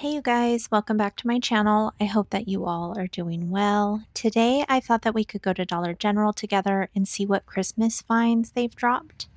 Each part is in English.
Hey you guys, welcome back to my channel. I hope that you all are doing well. Today I thought that we could go to Dollar General together and see what Christmas finds they've dropped.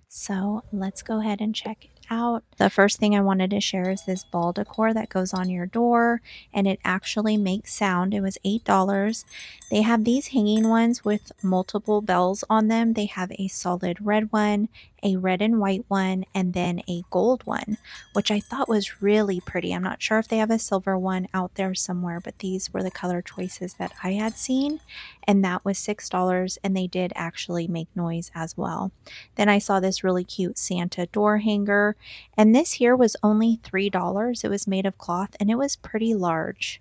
So let's go ahead and check it out. The first thing I wanted to share is this ball decor that goes on your door and it actually makes sound. It was $8. They have these hanging ones with multiple bells on them. They have a solid red one, a red and white one, and then a gold one, which I thought was really pretty. I'm not sure if they have a silver one out there somewhere, but these were the color choices that I had seen, and that was $6, and they did actually make noise as well. Then I saw this really cute Santa door hanger, and this here was only $3. It was made of cloth, and it was pretty large.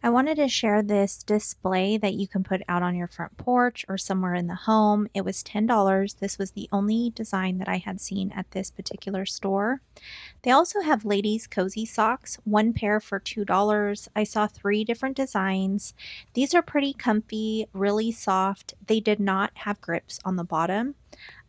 I wanted to share this display that you can put out on your front porch or somewhere in the home. It was $10. This was the only design that I had seen at this particular store. They also have ladies' cozy socks, one pair for $2. I saw 3 different designs. These are pretty comfy, really soft. They did not have grips on the bottom.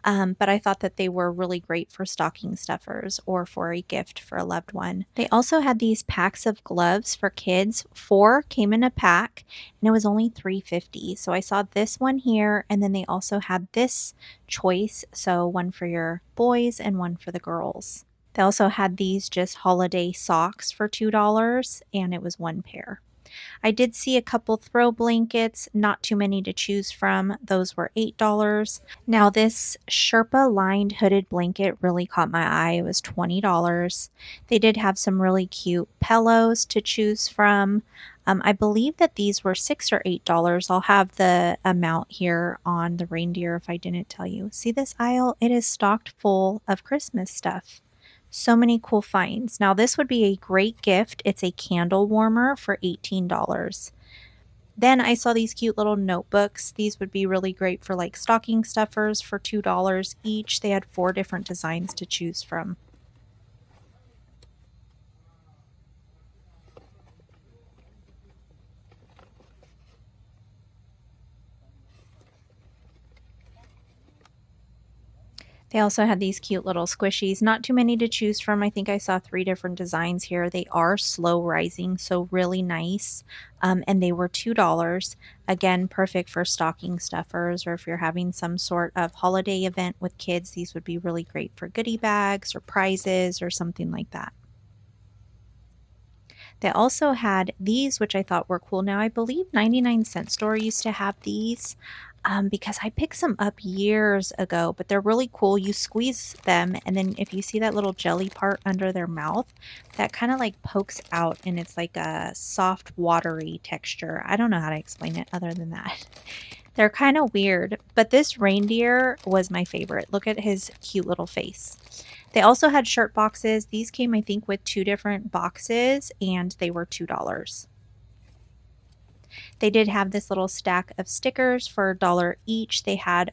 But I thought that they were really great for stocking stuffers or for a gift for a loved one. They also had these packs of gloves for kids. 4 came in a pack and it was only $3.50. So I saw this one here, and then they also had this choice. So one for your boys and one for the girls. They also had these just holiday socks for $2 and it was 1 pair. I did see a couple throw blankets, not too many to choose from. Those were $8. Now this Sherpa lined hooded blanket really caught my eye. It was $20. They did have some really cute pillows to choose from. I believe that these were $6 or $8. I'll have the amount here on the reindeer if I didn't tell you. See this aisle? It is stocked full of Christmas stuff. So many cool finds. Now this would be a great gift. It's a candle warmer for $18. Then I saw these cute little notebooks. These would be really great for like stocking stuffers for $2 each. They had 4 different designs to choose from. They also had these cute little squishies, not too many to choose from. I think I saw 3 different designs here. They are slow rising, so really nice. And they were $2. Again, perfect for stocking stuffers, or if you're having some sort of holiday event with kids, these would be really great for goodie bags or prizes or something like that. They also had these, which I thought were cool. Now, I believe 99-cent store used to have these because I picked some up years ago, but they're really cool. You squeeze them, and then if you see that little jelly part under their mouth, that kind of like pokes out, and it's like a soft, watery texture. I don't know how to explain it other than that. They're kind of weird, but this reindeer was my favorite. Look at his cute little face. They also had shirt boxes. These came, I think, with 2 different boxes, and they were $2. They did have this little stack of stickers for $1 each. They had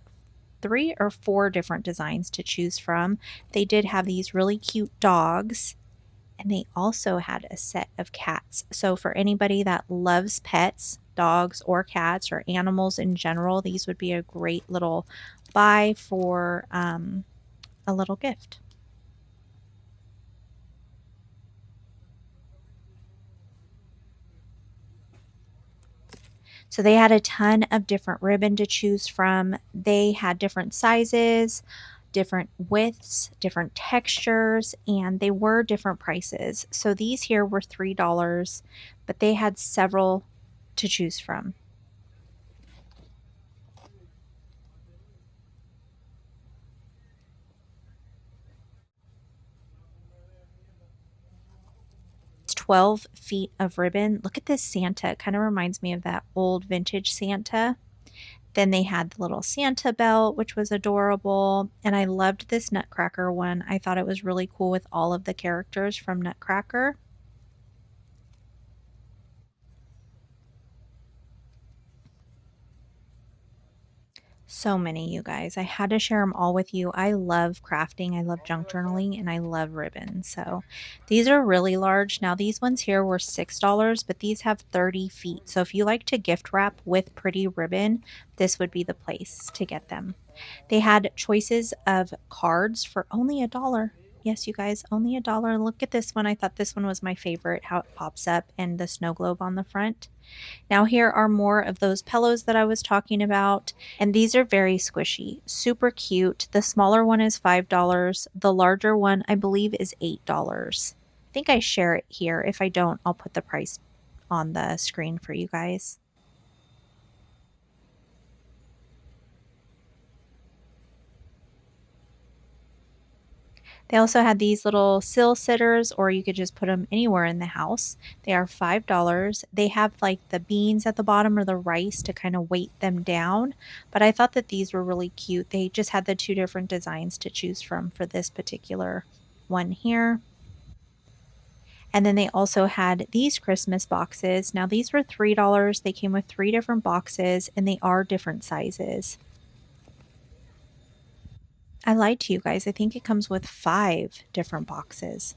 3 or 4 different designs to choose from. They did have these really cute dogs, and they also had a set of cats. So for anybody that loves pets, dogs or cats or animals in general, these would be a great little buy for a little gift. So they had a ton of different ribbon to choose from. They had different sizes, different widths, different textures, and they were different prices. So these here were $3, but they had several to choose from. 12 feet of ribbon. Look at this Santa. It kind of reminds me of that old vintage Santa. Then they had the little Santa belt, which was adorable. And I loved this Nutcracker one. I thought it was really cool with all of the characters from Nutcracker. So many, you guys. I had to share them all with you. I love crafting, I love junk journaling, and I love ribbon. So these are really large. Now these ones here were $6, but these have 30 feet. So if you like to gift wrap with pretty ribbon, this would be the place to get them. They had choices of cards for only $1. Yes, you guys, only $1. Look at this one. I thought this one was my favorite, how it pops up and the snow globe on the front. Now here are more of those pillows that I was talking about, and these are very squishy, super cute. The smaller one is $5. The larger one I believe is $8. I think I share it here. If I don't, I'll put the price on the screen for you guys. They also had these little sill sitters, or you could just put them anywhere in the house. They are $5. They have like the beans at the bottom or the rice to kind of weight them down. But I thought that these were really cute. They just had the two different designs to choose from for this particular one here. And then they also had these Christmas boxes. Now these were $3. They came with 3 different boxes and they are different sizes. I lied to you guys. I think it comes with 5 different boxes.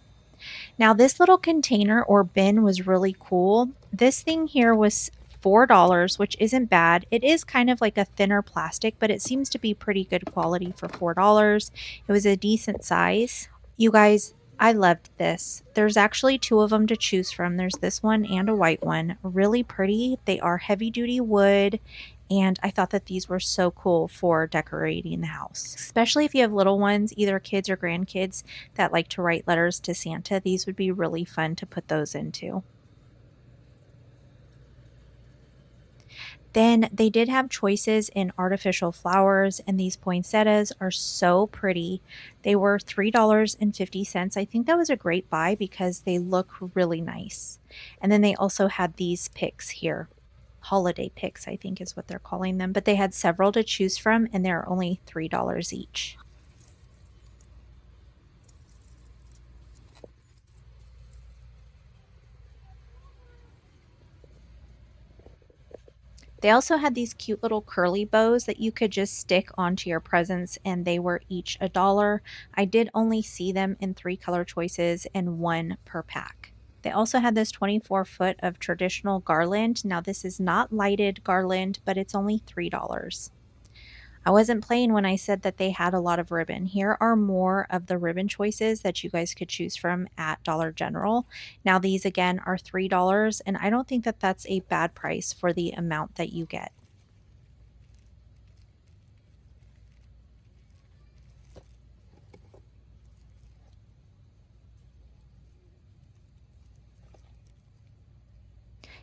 Now this little container or bin was really cool. This thing here was $4, which isn't bad. It is kind of like a thinner plastic, but it seems to be pretty good quality for $4. It was a decent size. You guys, I loved this. There's actually 2 of them to choose from. There's this one and a white one. Really pretty. They are heavy duty wood. And I thought that these were so cool for decorating the house, especially if you have little ones, either kids or grandkids that like to write letters to Santa. These would be really fun to put those into. Then they did have choices in artificial flowers, and these poinsettias are so pretty. They were $3.50. I think that was a great buy because they look really nice. And then they also had these picks here. Holiday picks, I think is what they're calling them, but they had several to choose from and they're only $3 each. They also had these cute little curly bows that you could just stick onto your presents, and they were each $1. I did only see them in 3 color choices and 1 per pack. They also had this 24-foot of traditional garland. Now this is not lighted garland, but it's only $3. I wasn't playing when I said that they had a lot of ribbon. Here are more of the ribbon choices that you guys could choose from at Dollar General. Now these again are $3, and I don't think that that's a bad price for the amount that you get.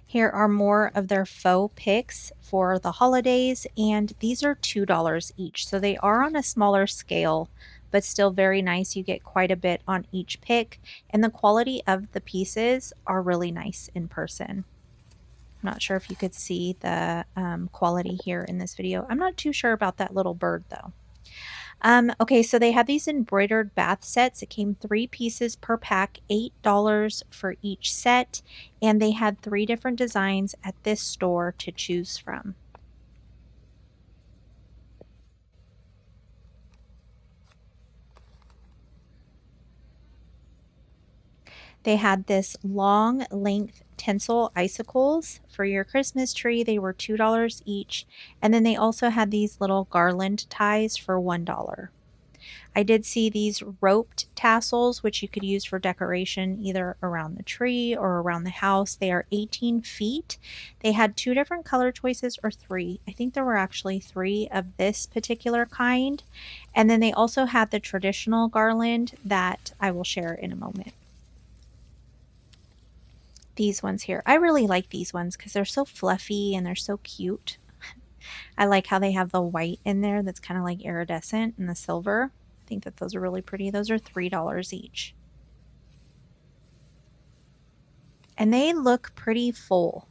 Here are more of their faux picks for the holidays, and these are $2 each. So they are on a smaller scale, but still very nice. You get quite a bit on each pick, and the quality of the pieces are really nice in person. I'm not sure if you could see the quality here in this video. I'm not too sure about that little bird though. Okay, so they had these embroidered bath sets. It came 3 pieces per pack, $8 for each set, and they had 3 different designs at this store to choose from. They had this long length tinsel icicles for your Christmas tree. They were $2 each, and then they also had these little garland ties for $1. I did see these roped tassels, which you could use for decoration either around the tree or around the house. They are 18 feet. They had 2 different color choices, or 3. I think there were actually 3 of this particular kind. And then they also had the traditional garland that I will share in a moment. These ones here. I really like these ones because they're so fluffy and they're so cute. I like how they have the white in there that's kind of like iridescent, and the silver. I think that those are really pretty. Those are $3 each. And they look pretty full.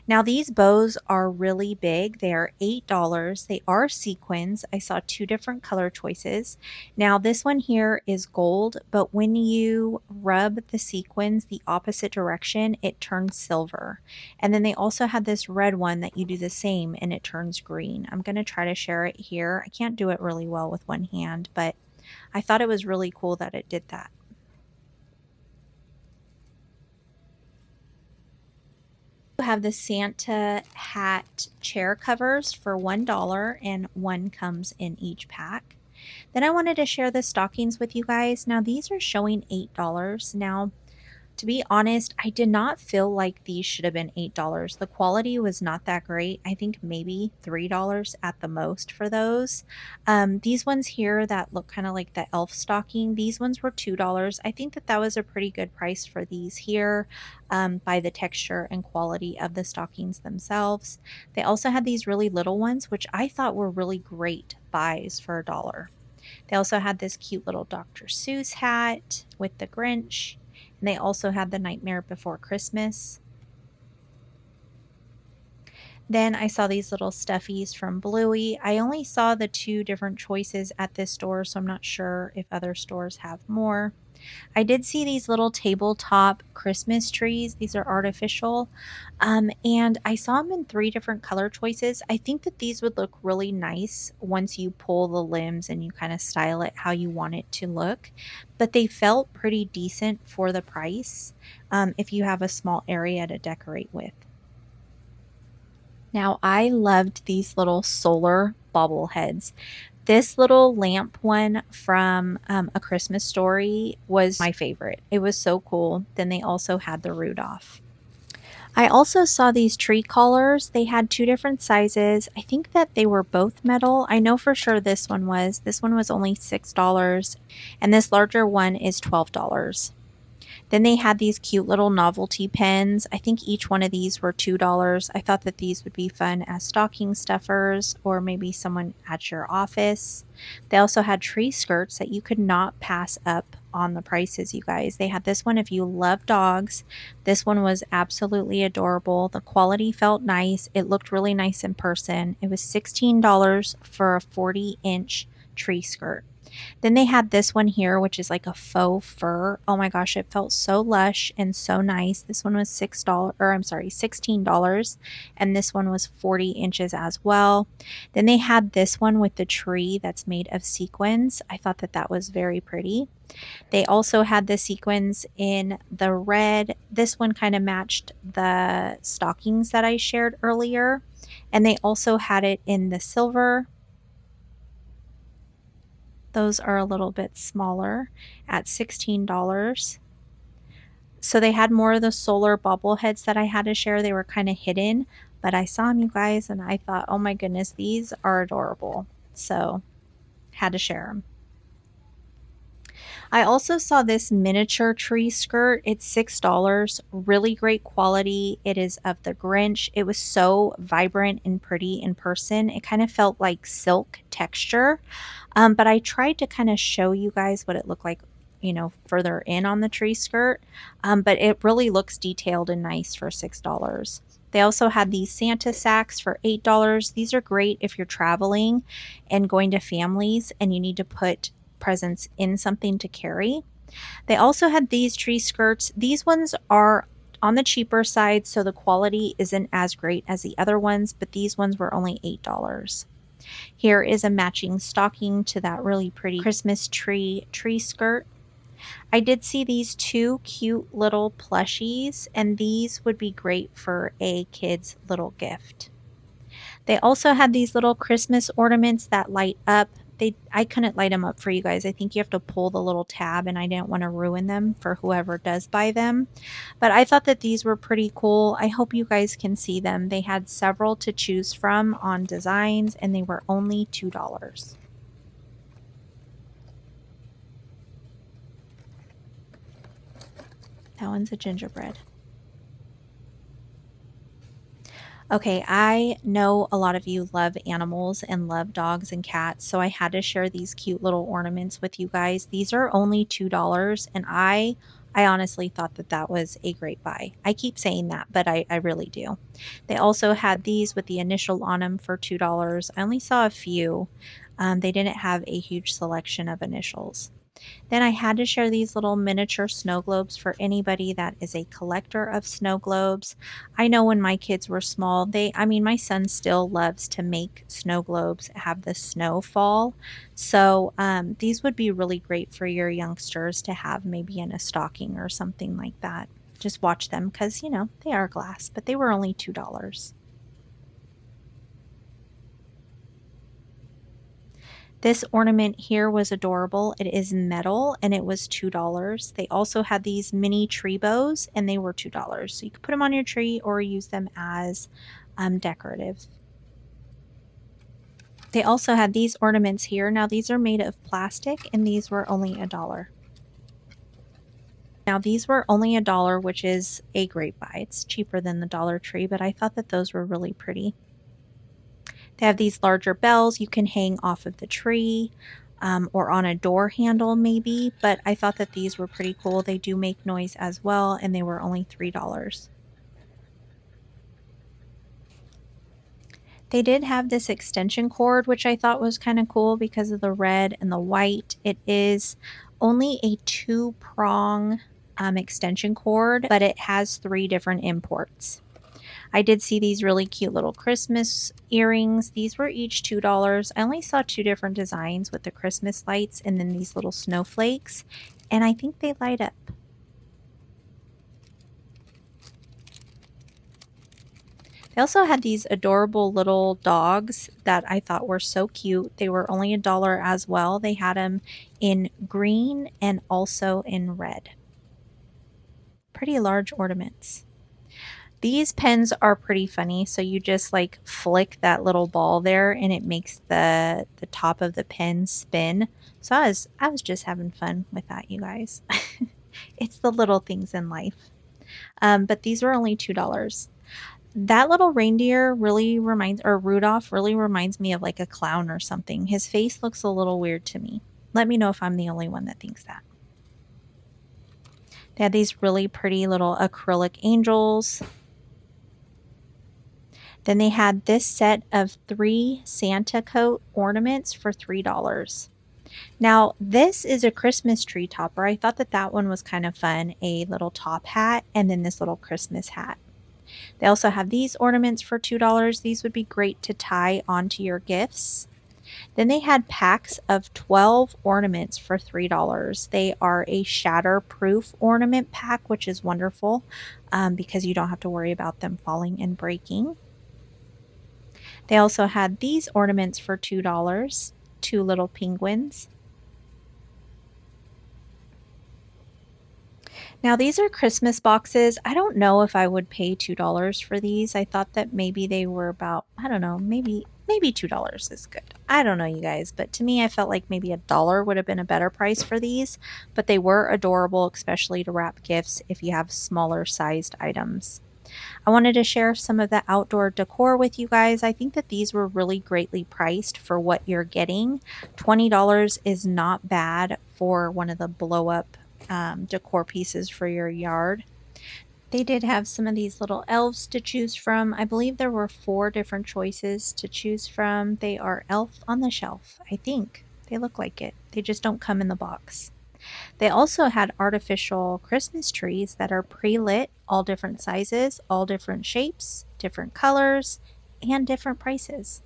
Now these bows are really big. They are $8. They are sequins. I saw 2 different color choices. Now this one here is gold, but when you rub the sequins the opposite direction, it turns silver. And then they also had this red one that you do the same and it turns green. I'm going to try to share it here. I can't do it really well with one hand, but I thought it was really cool that it did that. Have the Santa hat chair covers for $1, and 1 comes in each pack. Then I wanted to share the stockings with you guys. Now these are showing $8. Now, to be honest, I did not feel like these should have been $8. The quality was not that great. I think maybe $3 at the most for those. These ones here that look kind of like the elf stocking, these ones were $2. I think that that was a pretty good price for these here, by the texture and quality of the stockings themselves. They also had these really little ones, which I thought were really great buys for $1. They also had this cute little Dr. Seuss hat with the Grinch. And they also had the Nightmare Before Christmas. Then I saw these little stuffies from Bluey. I only saw the 2 different choices at this store, so I'm not sure if other stores have more. I did see these little tabletop Christmas trees. These are artificial. And I saw them in 3 different color choices. I think that these would look really nice once you pull the limbs and you kind of style it how you want it to look. But they felt pretty decent for the price, if you have a small area to decorate with. Now, I loved these little solar bobbleheads. This little lamp one from A Christmas Story was my favorite. It was so cool. Then they also had the Rudolph. I also saw these tree collars. They had 2 different sizes. I think that they were both metal. I know for sure this one was. This one was only $6, and this larger one is $12. Then they had these cute little novelty pens. I think each one of these were $2. I thought that these would be fun as stocking stuffers or maybe someone at your office. They also had tree skirts that you could not pass up on the prices, you guys. They had this one if you love dogs. This one was absolutely adorable. The quality felt nice. It looked really nice in person. It was $16 for a 40-inch tree skirt. Then they had this one here, which is like a faux fur. Oh my gosh, it felt so lush and so nice. This one was $16, and this one was 40 inches as well. Then they had this one with the tree that's made of sequins. I thought that that was very pretty. They also had the sequins in the red. This one kind of matched the stockings that I shared earlier, and they also had it in the silver. Those are a little bit smaller at $16. So they had more of the solar bobbleheads that I had to share. They were kind of hidden, but I saw them, you guys, and I thought, oh my goodness, these are adorable. So had to share them. I also saw this miniature tree skirt. It's $6. Really great quality. It is of the Grinch. It was so vibrant and pretty in person. It kind of felt like silk texture. But I tried to kind of show you guys what it looked like, further in on the tree skirt. But it really looks detailed and nice for $6. They also had these Santa sacks for $8. These are great if you're traveling and going to families and you need to put presents in something to carry. They also had these tree skirts. These ones are on the cheaper side, so the quality isn't as great as the other ones, but these ones were only $8. Here is a matching stocking to that really pretty Christmas tree skirt. I did see these 2 cute little plushies, and these would be great for a kid's little gift. They also had these little Christmas ornaments that light up. I couldn't light them up for you guys. I think you have to pull the little tab, and I didn't want to ruin them for whoever does buy them. But I thought that these were pretty cool. I hope you guys can see them. They had several to choose from on designs, and they were only $2. That one's a gingerbread. Okay, I know a lot of you love animals and love dogs and cats, so I had to share these cute little ornaments with you guys. These are only $2, and I honestly thought that that was a great buy. I keep saying that, but I really do. They also had these with the initial on them for $2. I only saw a few. They didn't have a huge selection of initials. Then I had to share these little miniature snow globes for anybody that is a collector of snow globes. I know when my kids were small, my son still loves to make snow globes, have the snow fall. So these would be really great for your youngsters to have maybe in a stocking or something like that. Just watch them because, they are glass, but they were only $2. This ornament here was adorable. It is metal and it was $2. They also had these mini tree bows and they were $2. So you could put them on your tree or use them as decorative. They also had these ornaments here. Now these are made of plastic and these were only $1. Now these were only $1, which is a great buy. It's cheaper than the Dollar Tree, but I thought that those were really pretty. They have these larger bells you can hang off of the tree or on a door handle maybe, but I thought that these were pretty cool. They do make noise as well, and they were only $3. They did have this extension cord, which I thought was kind of cool because of the red and the white. It is only a 2-prong extension cord, but it has 3 different imports. I did see these really cute little Christmas earrings. These were each $2. I only saw 2 different designs with the Christmas lights and then these little snowflakes, and I think they light up. They also had these adorable little dogs that I thought were so cute. They were only $1 as well. They had them in green and also in red. Pretty large ornaments. These pens are pretty funny. So you just like flick that little ball there and it makes the top of the pen spin. So I was just having fun with that, you guys. It's the little things in life. But these were only $2. That little reindeer really Rudolph really reminds me of like a clown or something. His face looks a little weird to me. Let me know if I'm the only one that thinks that. They had these really pretty little acrylic angels. Then they had this set of 3 Santa coat ornaments for $3. Now, this is a Christmas tree topper. I thought that one was kind of fun. A little top hat and then this little Christmas hat. They also have these ornaments for $2. These would be great to tie onto your gifts. Then they had packs of 12 ornaments for $3. They are a shatterproof ornament pack, which is wonderful because you don't have to worry about them falling and breaking. They also had these ornaments for $2, 2 little penguins. Now these are Christmas boxes. I don't know if I would pay $2 for these. I thought that maybe they were about, I don't know, maybe $2 is good. I don't know, you guys, but to me I felt like maybe $1 would have been a better price for these, but they were adorable, especially to wrap gifts if you have smaller sized items. I wanted to share some of the outdoor decor with you guys. I think that these were really greatly priced for what you're getting. $20 is not bad for one of the blow up decor pieces for your yard. They did have some of these little elves to choose from. I believe there were 4 different choices to choose from. They are elf on the shelf, I think. They look like it. They just don't come in the box. They also had artificial Christmas trees that are pre-lit, all different sizes, all different shapes, different colors, and different prices.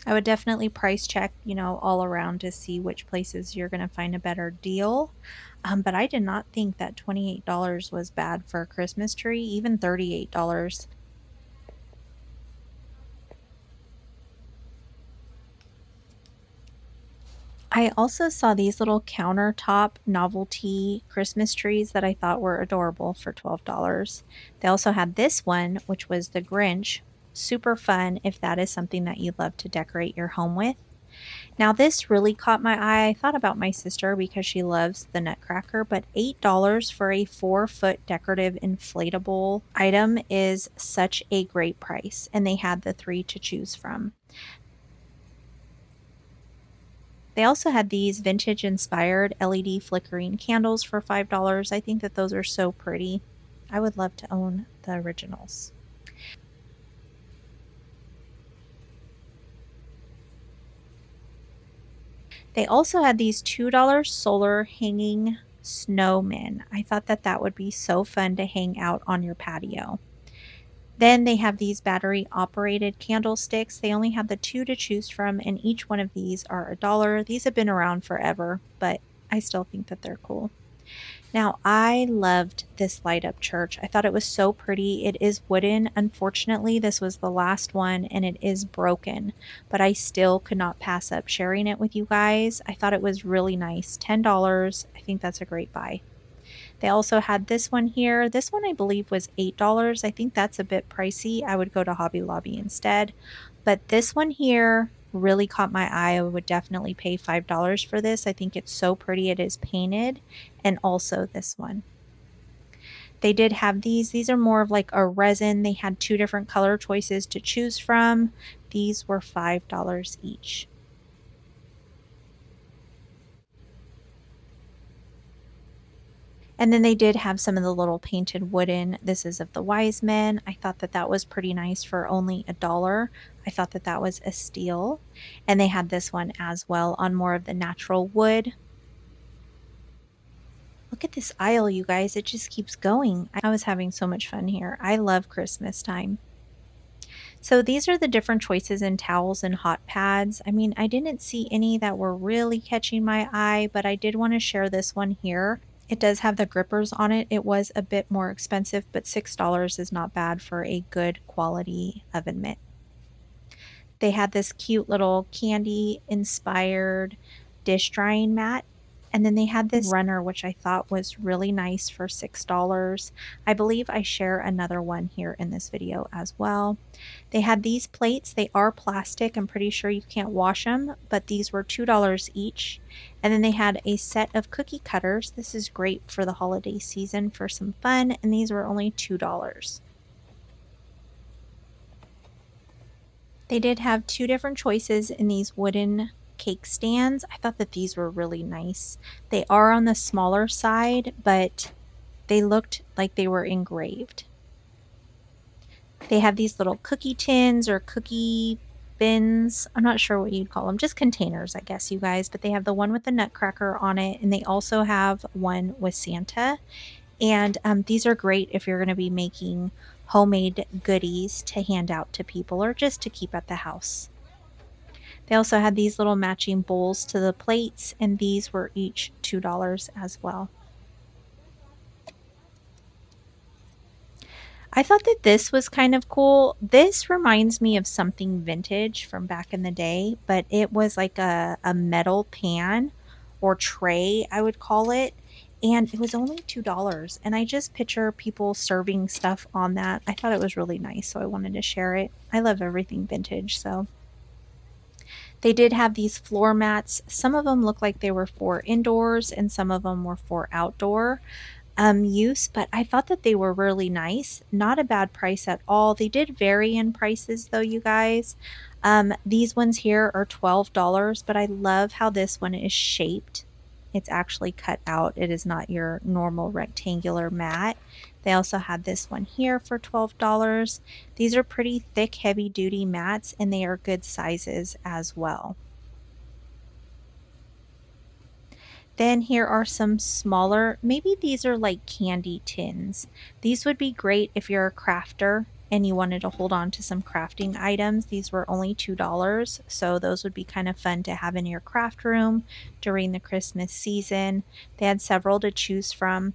I would definitely price check, all around to see which places you're going to find a better deal. But I did not think that $28 was bad for a Christmas tree, even $38. I also saw these little countertop novelty Christmas trees that I thought were adorable for $12. They also had this one, which was the Grinch. Super fun if that is something that you'd love to decorate your home with. Now this really caught my eye. I thought about my sister because she loves the Nutcracker, but $8 for a 4-foot decorative inflatable item is such a great price, and they had the 3 to choose from. They also had these vintage inspired LED flickering candles for $5. I think that those are so pretty. I would love to own the originals. They also had these $2 solar hanging snowmen. I thought that would be so fun to hang out on your patio. Then they have these battery operated candlesticks. They only have the 2 to choose from, and each one of these are $1. These have been around forever, but I still think that they're cool. Now, I loved this light up church. I thought it was so pretty. It is wooden. Unfortunately, this was the last one and it is broken, but I still could not pass up sharing it with you guys. I thought it was really nice. $10. I think that's a great buy. They also had this one here. This one I believe was $8. I think that's a bit pricey. I would go to Hobby Lobby instead. But this one here really caught my eye. I would definitely pay $5 for this. I think it's so pretty. It is painted. And also this one. They did have these. These are more of like a resin. They had two different color choices to choose from. These were $5 each. And then they did have some of the little painted wooden, this is of the wise men. I thought that that was pretty nice for only $1. I thought that that was a steal. And they had this one as well on more of the natural wood. Look at this aisle, you guys. It just keeps going. I was having so much fun here. I love Christmas time. So these are the different choices in towels and hot pads. I mean, I didn't see any that were really catching my eye, but I did want to share this one here. It does have the grippers on it. It was a bit more expensive, but $6 is not bad for a good quality oven mitt. They had this cute little candy inspired dish drying mat. And then they had this runner, which I thought was really nice for $6. I believe I share another one here in this video as well. They had these plates. They are plastic. I'm pretty sure you can't wash them, but these were $2 each. And then they had a set of cookie cutters. This is great for the holiday season for some fun, and these were only $2. They did have two different choices in these wooden cake stands. I thought that these were really nice. They are on the smaller side, but they looked like they were engraved. They have these little cookie tins or cookie bins. I'm not sure what you'd call them, just containers, I guess, you guys. But they have the one with the nutcracker on it, and they also have one with Santa. And these are great if you're going to be making homemade goodies to hand out to people or just to keep at the house. They also had these little matching bowls to the plates, and these were each $2 as well. I thought that this was kind of cool. This reminds me of something vintage from back in the day, but it was like a metal pan or tray, I would call it. And it was only $2. And I just picture people serving stuff on that. I thought it was really nice, so I wanted to share it. I love everything vintage, so. They did have these floor mats. Some of them looked like they were for indoors and some of them were for outdoor use, but I thought that they were really nice. Not a bad price at all. They did vary in prices though, you guys. These ones here are $12, but I love how this one is shaped. It's actually cut out. It is not your normal rectangular mat. They also had this one here for $12. These are pretty thick, heavy duty mats, and they are good sizes as well. Then here are some smaller, maybe these are like candy tins. These would be great if you're a crafter and you wanted to hold on to some crafting items. These were only $2, so those would be kind of fun to have in your craft room during the Christmas season. They had several to choose from.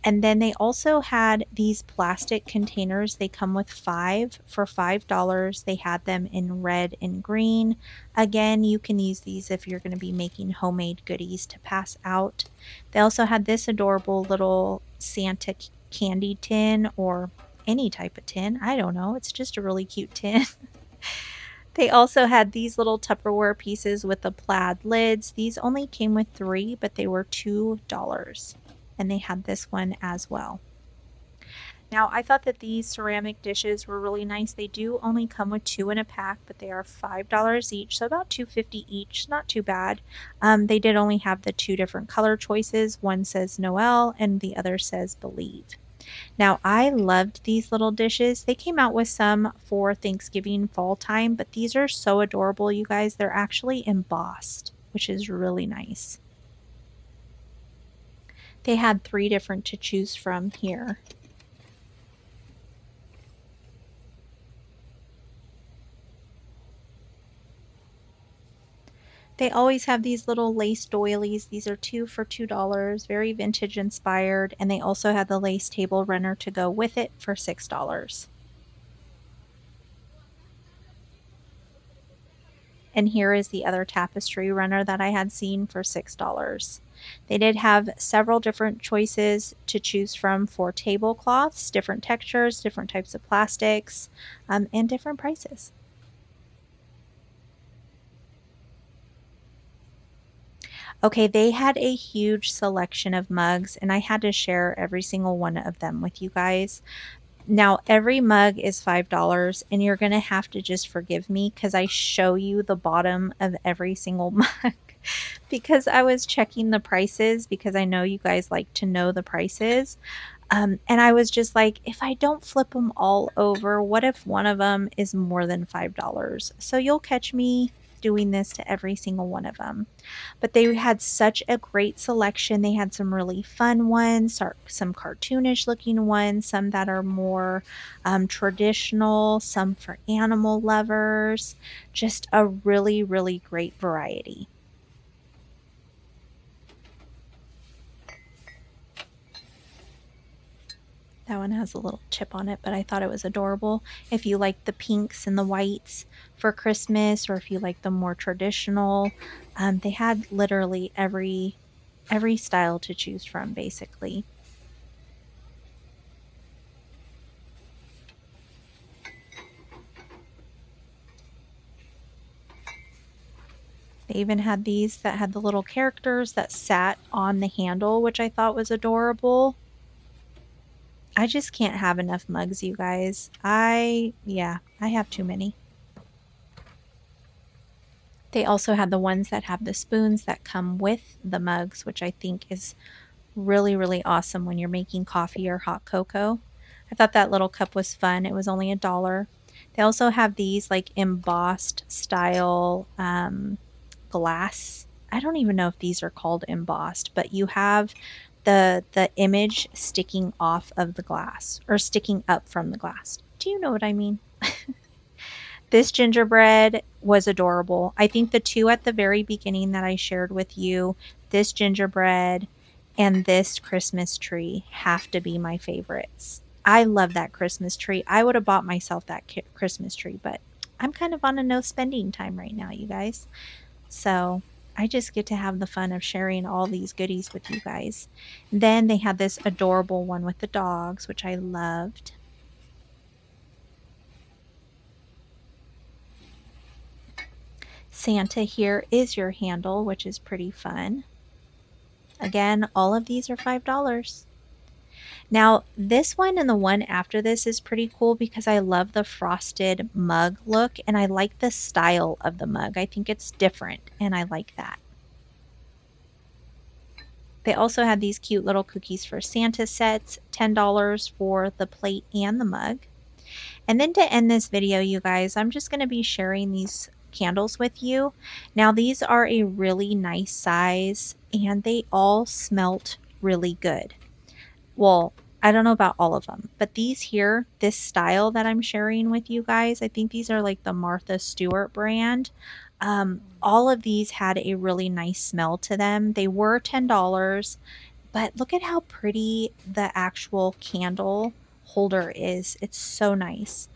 And then they also had these plastic containers. They come with 5 for $5. They had them in red and green. Again, you can use these if you're going to be making homemade goodies to pass out. They also had this adorable little Santa candy tin or any type of tin. I don't know. It's just a really cute tin. They also had these little Tupperware pieces with the plaid lids. These only came with 3, but they were $2. And they had this one as well. Now, I thought that these ceramic dishes were really nice. They do only come with 2 in a pack, but they are $5 each, so about $2.50 each. Not too bad. They did only have the 2 different color choices. One says Noel and the other says Believe. Now, I loved these little dishes. They came out with some for Thanksgiving fall time, but these are so adorable, you guys. They're actually embossed, which is really nice. They had 3 different to choose from here. They always have these little lace doilies. These are 2 for $2, very vintage inspired, and they also have the lace table runner to go with it for $6. And here is the other tapestry runner that I had seen for $6. They did have several different choices to choose from for tablecloths, different textures, different types of plastics, and different prices. Okay, they had a huge selection of mugs, and I had to share every single one of them with you guys. Now, every mug is $5, and you're going to have to just forgive me because I show you the bottom of every single mug because I was checking the prices because I know you guys like to know the prices. And I was just like, if I don't flip them all over, what if one of them is more than $5? So you'll catch me doing this to every single one of them. But they had such a great selection. They had some really fun ones, some cartoonish looking ones, some that are more traditional, some for animal lovers. Just a really, really great variety. That one has a little chip on it, but I thought it was adorable. If you like the pinks and the whites for Christmas, or if you like the more traditional, they had literally every style to choose from, basically. They even had these that had the little characters that sat on the handle, which I thought was adorable. I just can't have enough mugs, you guys. Yeah, I have too many. They also had the ones that have the spoons that come with the mugs, which I think is really, really awesome when you're making coffee or hot cocoa. I thought that little cup was fun. It was only $1. They also have these like embossed style glass. I don't even know if these are called embossed, but you have the image sticking off of the glass or sticking up from the glass. Do you know what I mean? This gingerbread was adorable. I think the two at the very beginning that I shared with you, this gingerbread and this Christmas tree, have to be my favorites. I love that Christmas tree. I would have bought myself that Christmas tree, but I'm kind of on a no spending time right now, you guys. So I just get to have the fun of sharing all these goodies with you guys. Then they had this adorable one with the dogs, which I loved. Santa here is your handle, which is pretty fun. Again, all of these are $5. Now, this one and the one after this is pretty cool because I love the frosted mug look and I like the style of the mug. I think it's different and I like that. They also had these cute little cookies for Santa sets, $10 for the plate and the mug. And then to end this video, you guys, I'm just going to be sharing these candles with you. Now, these are a really nice size and they all smelt really good. Well, I don't know about all of them, but these here, this style that I'm sharing with you guys, I think these are like the Martha Stewart brand. All of these had a really nice smell to them. They were $10, but look at how pretty the actual candle holder is. It's so nice.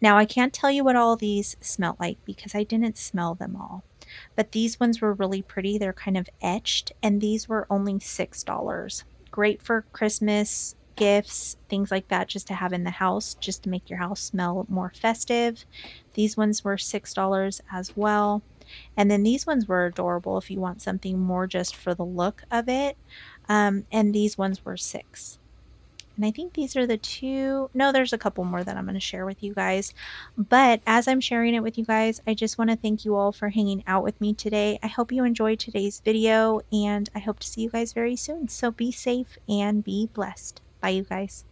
Now, I can't tell you what all these smell like because I didn't smell them all. But these ones were really pretty. They're kind of etched, and these were only $6. Great for Christmas gifts, things like that, just to have in the house, just to make your house smell more festive. These ones were $6 as well. And then these ones were adorable if you want something more just for the look of it. And these ones were $6. And I think these are the two. No, there's a couple more that I'm going to share with you guys. But as I'm sharing it with you guys, I just want to thank you all for hanging out with me today. I hope you enjoyed today's video and I hope to see you guys very soon. So be safe and be blessed. Bye, you guys.